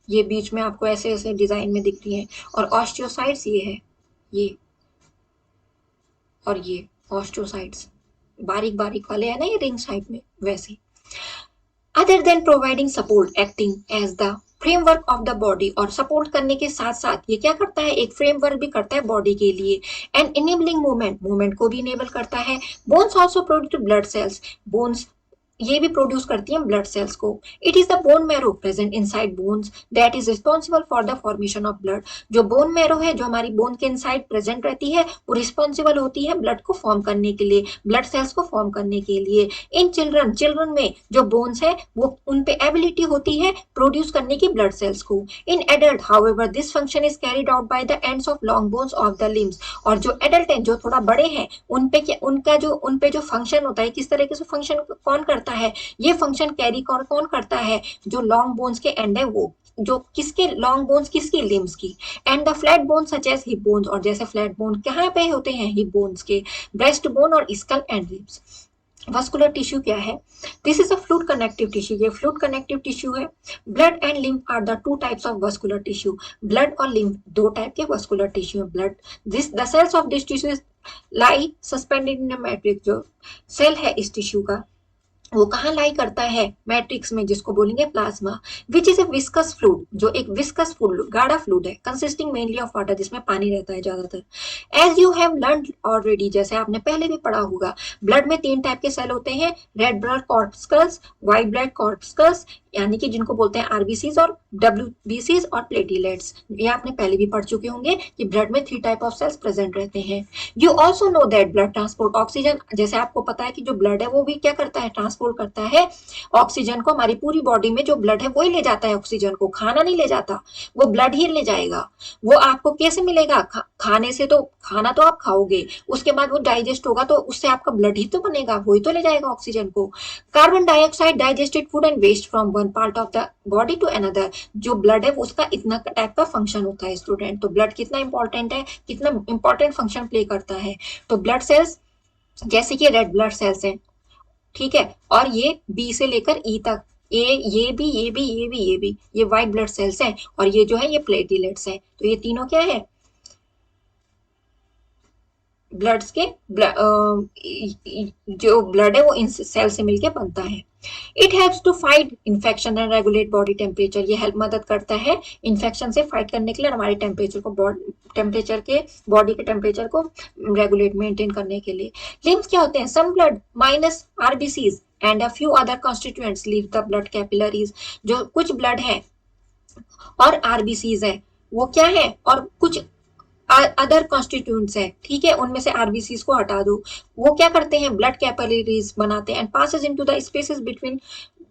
[SPEAKER 1] ये बीच में आपको ऐसे ऐसे डिजाइन में दिख रही है, और ऑस्टियोसाइट्स ये है, ये और ये ऑस्टियोसाइट्स बारीक बारीक वाले है ना, ये रिंग साइड में वैसे। Other than providing support, acting as the framework of the body, और सपोर्ट करने के साथ साथ ये क्या करता है, एक फ्रेमवर्क भी करता है बॉडी के लिए। एंड इनेबलिंग मूवमेंट को भी इनेबल करता है। Bones also produce blood cells, bones ये भी प्रोड्यूस करती हैं ब्लड सेल्स को। It is the bone marrow present inside bones that is responsible for the formation of blood, जो बोन मैरो है, जो हमारी बोन के इनसाइड प्रेजेंट रहती है, वो रिस्पॉन्सिबल होती है ब्लड को फॉर्म करने के लिए, ब्लड सेल्स को फॉर्म करने के लिए। इन चिल्ड्रन में जो बोन्स है वो उन पे एबिलिटी होती है प्रोड्यूस करने की ब्लड सेल्स को। In adult however this function is carried out by the ends of long bones of the limbs, और जो एडल्ट हैं, जो थोड़ा बड़े हैं, उन पे जो फंक्शन होता है, किस तरीके से फंक्शन कौन करता है, ये फंक्शन कैरी कौन करता है, जो लॉन्ग बोन्स के एंड है वो। जो किसके, लॉन्ग बोन्स किसकी, लिम्स की। And the flat bone such as hip bones, और जैसे फ्लैट बोन कहाँ पे होते हैं, हिप बोन्स के, ब्रेस्ट बोन और skull and ribs. Vascular tissue क्या है, this is a fluid connective tissue, ये फ्लूइड कनेक्टिव टिश्यू है। Blood and lymph are the two types of vascular tissue, blood और लिम्फ दो टाइप के वस्कुलर टिश्यू है। Blood, this the cells of this tissue lie suspended in a matrix, जो सेल है इस टिश्यू का वो कहाँ लाई करता है, मैट्रिक्स में, जिसको बोलेंगे plasma. Which is a viscous fluid, जो एक विस्कस फ्लूइड, गाढ़ा फ्लूइड है, कंसिस्टिंग मेनली ऑफ वाटर, जिसमें पानी रहता है ज्यादातर। As you have learn already, जैसे आपने पहले भी पढ़ा होगा, ब्लड में 3 टाइप के सेल होते हैं, रेड ब्लड कॉर्पस्कल्स, व्हाइट ब्लड कॉर्पस्कल्स, यानी कि जिनको बोलते हैं आरबीसीज और डब्ल्यूबीसीज और प्लेटिलेट्स। ये आपने पहले भी पढ़ चुके होंगे कि ब्लड में 3 टाइप ऑफ सेल्स प्रेजेंट रहते हैं। You also know that blood transport oxygen, जैसे आपको पता है कि जो ब्लड है वो भी क्या करता है, ट्रांसपोर्ट करता है ऑक्सीजन को। हमारी पूरी बॉडी में जो ब्लड है वही ले जाता है ऑक्सीजन को, खाना नहीं ले जाता, वो ब्लड ही ले जाएगा। वो आपको कैसे मिलेगा, खाने से, तो खाना तो आप खाओगे, उसके बाद वो डाइजेस्ट होगा तो उससे आपका ब्लड ही तो बनेगा, वही तो ले जाएगा ऑक्सीजन को। Carbon dioxide digested food and waste from one part of the body to another, जो ब्लड है उसका इतना टाइप का फंक्शन होता है स्टूडेंट। तो ब्लड कितना इंपॉर्टेंट है, कितना इंपॉर्टेंट फंक्शन प्ले करता है। तो ब्लड सेल्स जैसे कि रेड ब्लड सेल्स हैं, ठीक है, और ये बी से लेकर ई तक, ये भी, ये भी, ये भी, ये भी, ये व्हाइट ब्लड सेल्स हैं, और ये जो है ये प्लेटलेट्स हैं। तो ये तीनों क्या है, ब्लड्स के जो ब्लड है वो इन सेल से मिलके बनता है। It helps to fight infection and regulate body temperature, ये हेल्प मदद करता है इन्फेक्शन से फाइट करने के लिए, हमारे बॉडी के टेम्परेचर को रेगुलेट मेंटेन करने के लिए। लिम्स क्या होते हैं, some blood minus RBCs and a few other constituents leave the blood capillaries, जो कुछ ब्लड है और आरबीसीज है वो क्या है, और कुछ अदर कॉन्स्टिट्यूंट्स है, ठीक है, उनमें से आरबीसीज को हटा दो, वो क्या करते हैं, ब्लड कैपिलरीज बनाते हैं and passes into the spaces between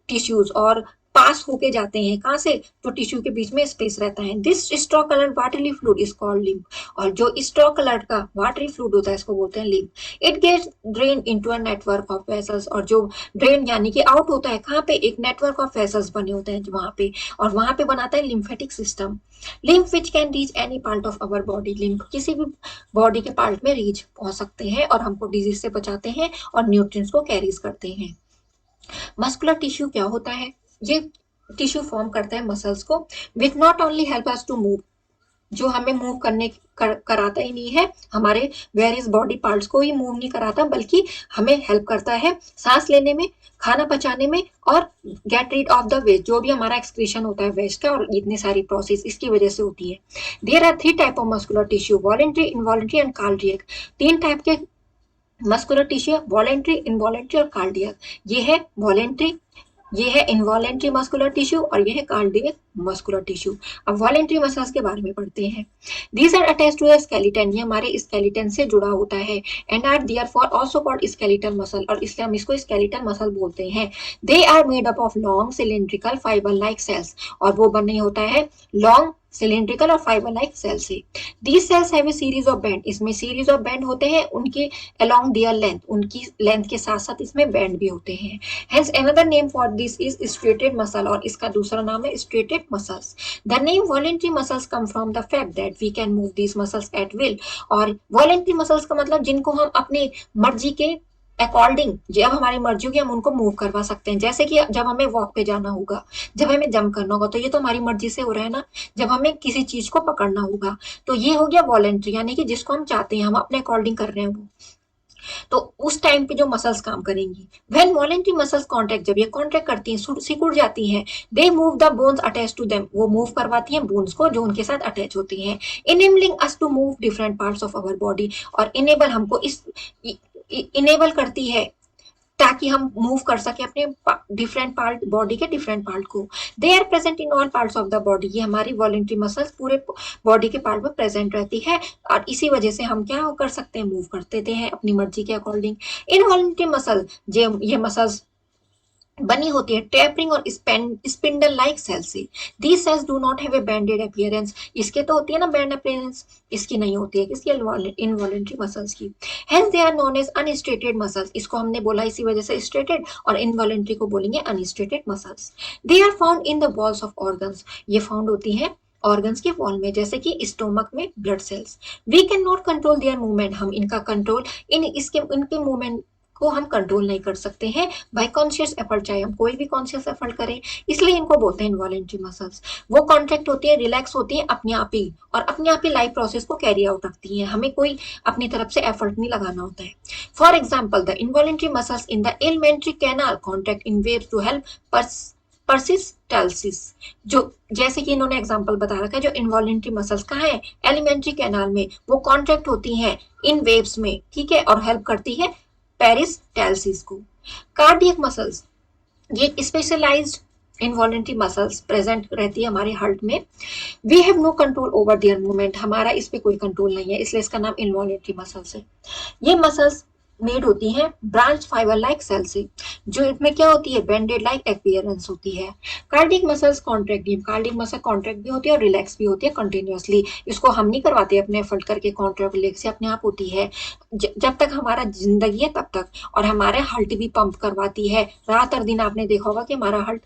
[SPEAKER 1] tissues, और पास होके जाते हैं कहां से, जो टिश्यू के बीच में स्पेस रहता है। This straw colour watery fluid is called lymph, और जो स्ट्रॉ कलर का वाटरी फ्लूइड होता है इसको बोलते हैं lymph. It gets drain into a network of vessels, और जो ड्रेन यानी कि आउट होता है कहाँ पे, एक नेटवर्क ऑफ वेसल्स बने होते हैं वहां पे, और वहां पे बनाता है lymphatic system. Lymph which can reach any part of our body, lymph किसी भी बॉडी के पार्ट में रीच पहुंच सकते हैं और हमको डिजीज से बचाते हैं और न्यूट्रिएंट्स को कैरीज करते हैं। मस्कुलर टिश्यू क्या होता है, ये टिश्यू फॉर्म करता है मसल्स को, which not only help us to move, जो हमें मूव कराता ही नहीं है, हमारे वेरियस बॉडी पार्ट्स को ही मूव नहीं कराता, बल्कि हमें हेल्प करता है सांस लेने में, खाना पचाने में, और get rid of the waste, जो भी हमारा एक्सक्रीशन होता है वेस्ट का, और इतनी सारी प्रोसेस इसकी वजह से होती है। There are 3 type of muscular tissue, voluntary, involuntary and cardiac. 3 type के मस्कुलर टिश्यू, वॉलेंट्री, इनवॉलेंट्री और कार्डियक। ये है वॉलेंट्री, ये है इनवॉलेंट्री मस्कुलर टिश्यू, और ये है कार्डियक मस्कुलर टिश्यू। अब वॉलेंट्री मसल्स के बारे में पढ़ते हैं। These are attach to the skeleton, ये हमारे स्केलेटन से जुड़ा होता है, and are therefore also called skeletal muscle, और इसलिए हम इसको स्केलेटल मसल बोलते हैं। They are made up of long cylindrical fibre like cells, और वो बने होता है लॉन्ग सिलिंड्रिकल और फाइबर लाइक सेल से। These cells have A series of band, इसमें सीरीज ऑफ बैंड होते हैं उनके अलोंग देयर लेंथ, उनकी लेंथ के साथ साथ इसमें बैंड भी होते हैं। Hence another name for this is striated muscle, और इसका दूसरा नाम है striated muscles. The name voluntary muscles come from the fact that we can move these muscles at will, और वॉलेंट्री मसल्स का मतलब जिनको हम अपनी मर्जी के अकॉर्डिंग, जब हमारी मर्जी होगी हम उनको मूव करवा सकते हैं। जैसे कि जब हमें वॉक पे जाना होगा, जब हमें जंप करना होगा, तो ये तो हमारी मर्जी से हो रहा है ना। जब हमें किसी चीज को पकड़ना होगा तो ये हो गया वॉलेंट्री, यानी कि जिसको हम चाहते हैं, हम अपने अकॉर्डिंग कर रहे हैं वो, तो उस टाइम पे जो मसल्स काम करेंगी। व्हेन वॉलेंट्री मसल्स कॉन्ट्रैक्ट, जब ये कॉन्ट्रैक्ट करती हैं, सिकुड़ जाती हैं, they move the bones attach to them, वो मूव करवाती हैं बोन्स को जो उनके साथ अटैच होती हैं। Enabling us to move different parts of our body, और इनेबल हमको इस इनेबल करती है ताकि हम मूव कर सके अपने डिफरेंट पार्ट, बॉडी के डिफरेंट पार्ट को। They are present in all parts of the body, ये हमारी वॉलेंट्री मसल्स पूरे बॉडी के पार्ट में प्रेजेंट रहती है, और इसी वजह से हम क्या कर सकते हैं, मूव करते हैं अपनी मर्जी के अकॉर्डिंग। इनवॉलेंट्री मसल, ये मसल्स बनी होती है टेपरिंग और स्पिंडल लाइक सेल से। These cells do not have a banded appearance, इसके तो होती है ना बैंड अपीयरेंस, इसकी नहीं होती है, किसकी, इनवॉलेंट्री मसल्स की। Hence they are known as unstriated muscles, इसको हमने बोला इसी वजह से स्टेटेड, और इनवॉलेंट्री को बोलेंगे unstriated muscles. They are found in the walls of organs, ये फाउंड होती है ऑर्गन्स के वॉल में, जैसे कि स्टोमक में blood cells. We can not control their movement, हम इनका कंट्रोल इनके मूवमेंट को हम कंट्रोल नहीं कर सकते हैं बाय कॉन्शियस एफर्ट, चाहे हम कोई भी कॉन्शियस एफर्ट करें, इसलिए इनको बोलते हैं इनवॉलेंट्री मसल्स। वो कॉन्ट्रैक्ट होती है, रिलैक्स होती है अपने आप ही, और अपने आप ही लाइफ प्रोसेस को कैरी आउट रखती हैं, हमें कोई अपनी तरफ से एफर्ट नहीं लगाना होता है। For example the involuntary muscles in the alimentary canal contract in waves to help peristalsis, जो जैसे कि इन्होंने एग्जांपल बता रखा है, जो इनवॉलेंट्री मसल्स कहाँ है, एलिमेंट्री कैनाल में, वो कॉन्ट्रैक्ट होती हैं इन वेव्स में, ठीक है, और हेल्प करती है पेरिस्टाल्सिस को। कार्डियक मसल्स, ये स्पेशलाइज्ड इनवॉलेंट्री मसल्स प्रेजेंट रहती है हमारे हार्ट में। We have no control over their movement, हमारा इस पे कोई कंट्रोल नहीं है, इसलिए इसका नाम इनवॉलेंट्री मसल्स है। ये मसल्स मेड होती हैं ब्रांच फाइबर लाइक सेल से, जो इसमें क्या होती है, बेंडेड लाइक अपीयरेंस होती है। Cardiac muscles contract, cardiac muscle contract भी होती है और रिलैक्स भी होती है कंटिन्यूअसली, इसको हम नहीं करवाते अपने एफर्ट करके, कॉन्ट्रैक्ट रिलैक्स से अपने आप होती है जब तक हमारा जिंदगी है तब तक। और हमारे हार्ट भी पंप करवाती है, रात और दिन आपने देखा होगा कि हमारा हार्ट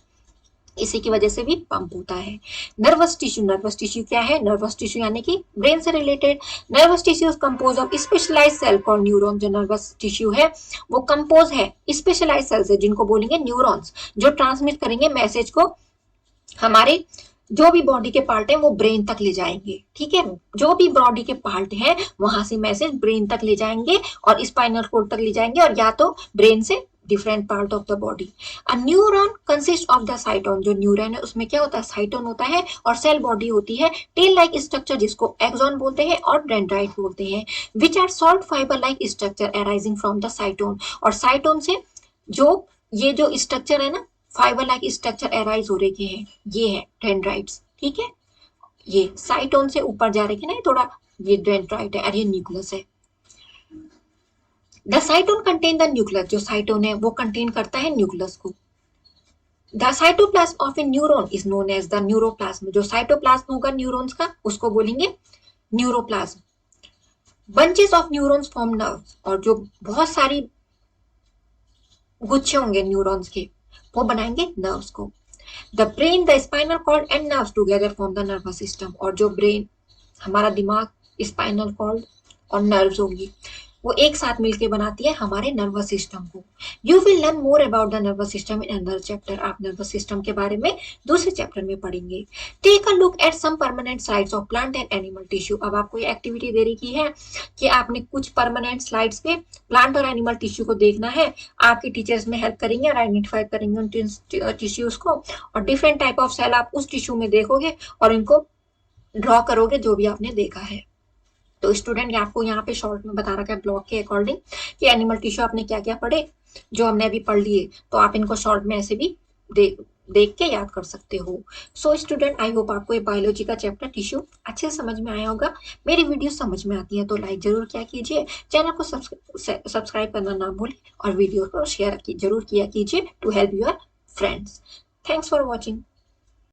[SPEAKER 1] इसी की वजह से भी पंप होता है। नर्वस टिश्यू, नर्वस टिश्यू क्या है, नर्वस टिश्यू यानी कि ब्रेन से related. Nervous tissue is compose of specialised cell called neuron, जो नर्वस टिश्यू है वो कंपोज है स्पेशलाइज्ड सेल से, जिनको बोलेंगे न्यूरॉन्स, जो ट्रांसमिट करेंगे मैसेज को हमारे जो भी बॉडी के पार्ट है वो ब्रेन तक ले जाएंगे, ठीक है, जो भी बॉडी के पार्ट है वहां से मैसेज ब्रेन तक ले जाएंगे और स्पाइनल कोड तक ले जाएंगे, और या तो ब्रेन से different part of the body. A neuron consist of the साइटोन, जो न्यूरॉन है उसमें क्या होता है, साइटोन होता है, और सेल बॉडी होती है टेल लाइक स्ट्रक्चर, जिसको एक्सॉन बोलते हैं और डेंड्राइट बोलते हैं, which are short fibre like structure arising from the cyton. और साइटोन से जो ये जो स्ट्रक्चर है ना, फाइबर लाइक स्ट्रक्चर एराइज हो रहे हैं, ये है डेंड्राइट्स, ठीक है, ये साइटोन से ऊपर जा रहे हैं ना, ये थोड़ा, ये डेंड्राइट है और ये न्यूक्लियस है। The cyton contain the nucleus, जो साइटोन है वो कंटेन करता है न्यूक्लियस को। The cytoplasm of a neuron is known as the neuroplasm, जो साइटोप्लाज्म होगा न्यूरॉन्स का उसको बोलेंगे neuroplasm. Bunches of neurons form nerves, और जो बहुत सारी गुच्छे होंगे न्यूरॉन्स के वो बनाएंगे नर्व्स को। The brain, the spinal cord and nerves together form the nervous system, और जो ब्रेन, हमारा दिमाग, स्पाइनल कॉर्ड और नर्व्स होंगी वो एक साथ मिलकर बनाती है हमारे नर्वस सिस्टम को। You will learn more about the nervous system in another chapter, आप नर्वस सिस्टम के बारे में दूसरे चैप्टर में पढ़ेंगे। Take a look at some permanent slides of plant and animal tissue, अब आपको ये एक्टिविटी दे रही है कि आपने कुछ परमानेंट स्लाइड्स पे प्लांट और एनिमल टिश्यू को देखना है, आपके टीचर्स में हेल्प करेंगे और आइडेंटिफाई करेंगे उन टिश्यूज को, और डिफरेंट टाइप ऑफ सेल आप उस टिश्यू में देखोगे और इनको ड्रॉ करोगे जो भी आपने देखा है। तो स्टूडेंट आपको यहाँ पे शॉर्ट में बता रखा है ब्लॉक के अकॉर्डिंग कि एनिमल टिश्यू आपने क्या क्या पढ़े, जो हमने अभी पढ़ लिए, तो आप इनको शॉर्ट में ऐसे भी देख के याद कर सकते हो। सो स्टूडेंट, आई होप आपको ये बायोलॉजी का चैप्टर टिश्यू अच्छे से समझ में आया होगा। मेरी वीडियो समझ में आती है तो लाइक जरूर क्या कीजिए, चैनल को सब्सक्राइब करना ना भूलें, और वीडियो को शेयर जरूर किया कीजिए to help your friends. Thanks for watching.